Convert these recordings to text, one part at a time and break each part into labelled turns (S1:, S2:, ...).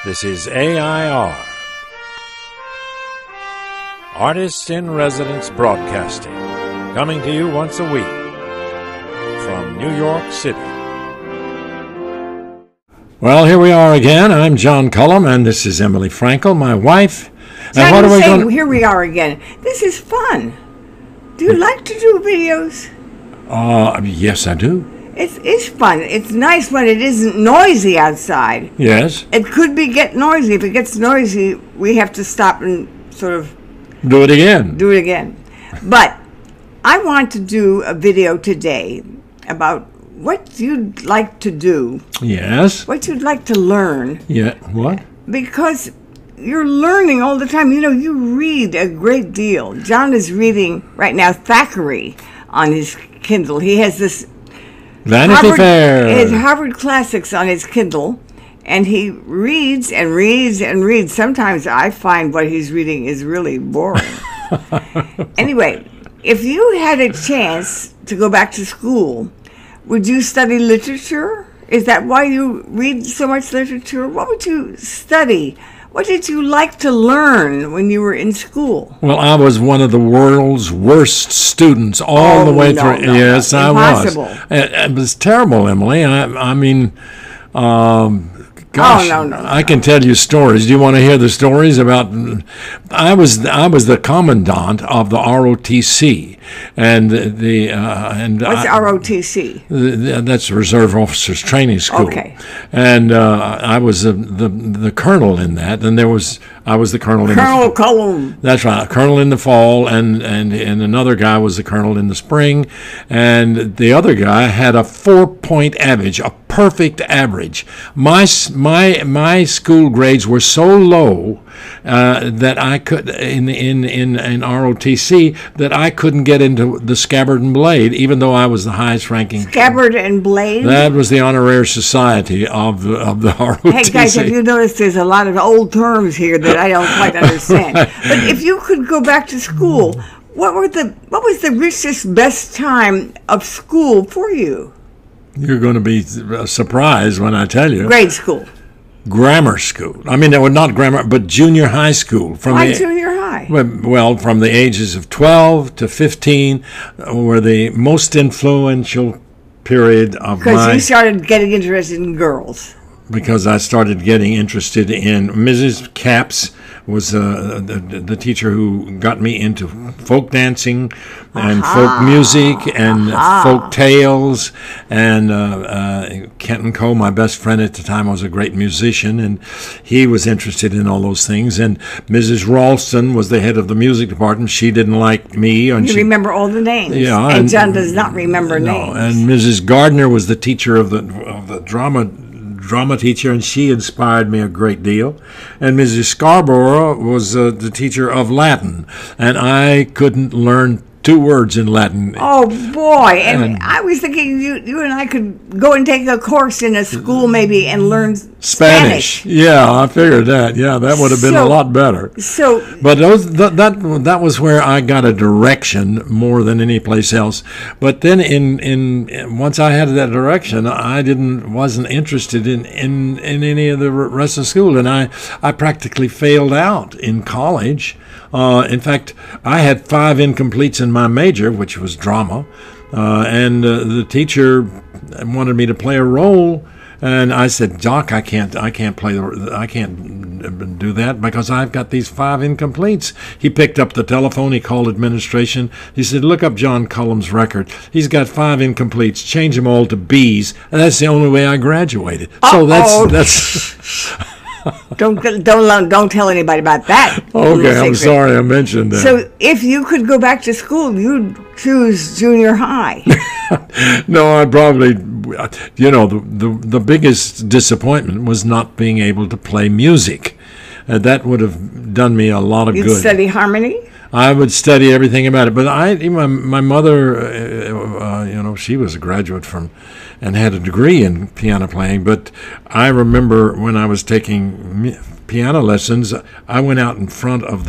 S1: This is AI.R. Artists in Residence Broadcasting, coming to you once a week from New York City. Well, here we are again. I'm John Cullum, and this is Emily Frankel, my wife.
S2: And what are we going? Here we are again. This is fun. Do you like to do videos?
S1: Yes, I do.
S2: It's fun. It's nice when it isn't noisy outside.
S1: Yes.
S2: It could get noisy. If it gets noisy, we have to stop and sort of
S1: do it again.
S2: But I want to do a video today about what you'd like to do.
S1: Yes.
S2: What you'd like to learn.
S1: Yeah. What?
S2: Because you're learning all the time. You know, you read a great deal. John is reading right now Thackeray on his Kindle. He has this
S1: Vanity Fair.
S2: His Harvard Classics on his Kindle, and he reads and reads and reads. Sometimes I find what he's reading is really boring. Anyway, if you had a chance to go back to school, would you study literature? Is that why you read so much literature? What would you study? What did you like to learn when you were in school?
S1: Well, I was one of the world's worst students all the way through. Yes, I was. It was terrible, Emily. I mean, gosh, I can tell you stories. Do you want to hear the stories about? I was the commandant of the ROTC, and
S2: what's ROTC?
S1: That's Reserve Officers Training School.
S2: Okay.
S1: And I was the colonel in that, and I was the colonel in
S2: Colonel Cullum.
S1: That's right, colonel in the fall, and another guy was the colonel in the spring, and the other guy had a 4-point average, a perfect average. My school grades were so low that I could in ROTC that I couldn't get into the Scabbard and Blade, even though I was the highest ranking.
S2: Scabbard and Blade.
S1: That was the honorary society of the ROTC.
S2: Hey guys, have you noticed there's a lot of old terms here that I don't quite understand? But if you could go back to school, what was the richest, best time of school for you?
S1: You're going to be surprised when I tell you.
S2: Grade school.
S1: Grammar school. I mean, not grammar, but junior high school.
S2: Why junior high?
S1: Well, from the ages of 12 to 15 were the most influential period of my...
S2: Because you started getting interested in girls.
S1: Because I started getting interested in Mrs. Capps was the teacher who got me into folk dancing and folk music and folk tales. And Kenton Cole, my best friend at the time, was a great musician, and he was interested in all those things. And Mrs. Ralston was the head of the music department. She didn't like me. And
S2: you remember all the names.
S1: Yeah.
S2: And John does not remember names.
S1: And Mrs. Gardner was the teacher of the drama teacher, and she inspired me a great deal. And Mrs. Scarborough was the teacher of Latin, and I couldn't learn 2 words in Latin.
S2: Oh boy! And I was thinking you and I could go and take a course in a school maybe and learn Spanish.
S1: Yeah, I figured that. Yeah, that would have been a lot better. But that was where I got a direction more than any place else. But then once I had that direction, I wasn't interested in any of the rest of school, and I practically failed out in college. In fact, I had 5 incompletes in my major, which was drama, and the teacher wanted me to play a role, and I said, "Doc, I can't do that because I've got these 5 incompletes." He picked up the telephone. He called administration. He said, "Look up John Cullum's record. He's got 5 incompletes. Change them all to B's." And that's the only way I graduated. So that's.
S2: Don't tell anybody about that.
S1: Okay, I'm sorry I mentioned that.
S2: So if you could go back to school, you'd choose junior high.
S1: No, I'd probably, the biggest disappointment was not being able to play music. That would have done me a lot of good.
S2: You'd study harmony?
S1: I would study everything about it. But my mother, she was a graduate and had a degree in piano playing. But I remember when I was taking piano lessons, I went out in front of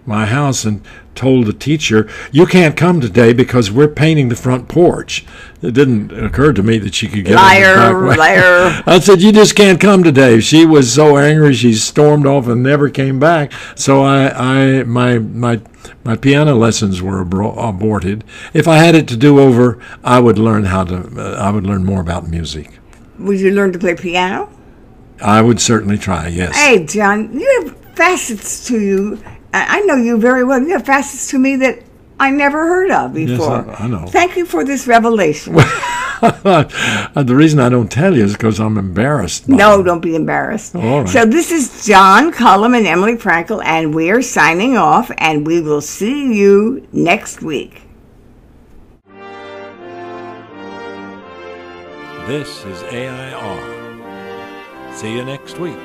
S1: my house and told the teacher, "You can't come today because we're painting the front porch." It didn't occur to me that she could get
S2: liar,
S1: in the back way.
S2: Liar.
S1: I said, "You just can't come today." She was so angry, she stormed off and never came back. So my piano lessons were aborted. If I had it to do over, I would learn more about music.
S2: Would you learn to play piano?
S1: I would certainly try, yes.
S2: Hey, John, you have facets to you. I know you very well. You have facets to me that I never heard of before.
S1: Yes, I know.
S2: Thank you for this revelation.
S1: The reason I don't tell you is because I'm embarrassed.
S2: No, don't be embarrassed.
S1: All right.
S2: So this is John Cullum and Emily Frankel, and we are signing off, and we will see you next week.
S1: This is AI.R. See you next week.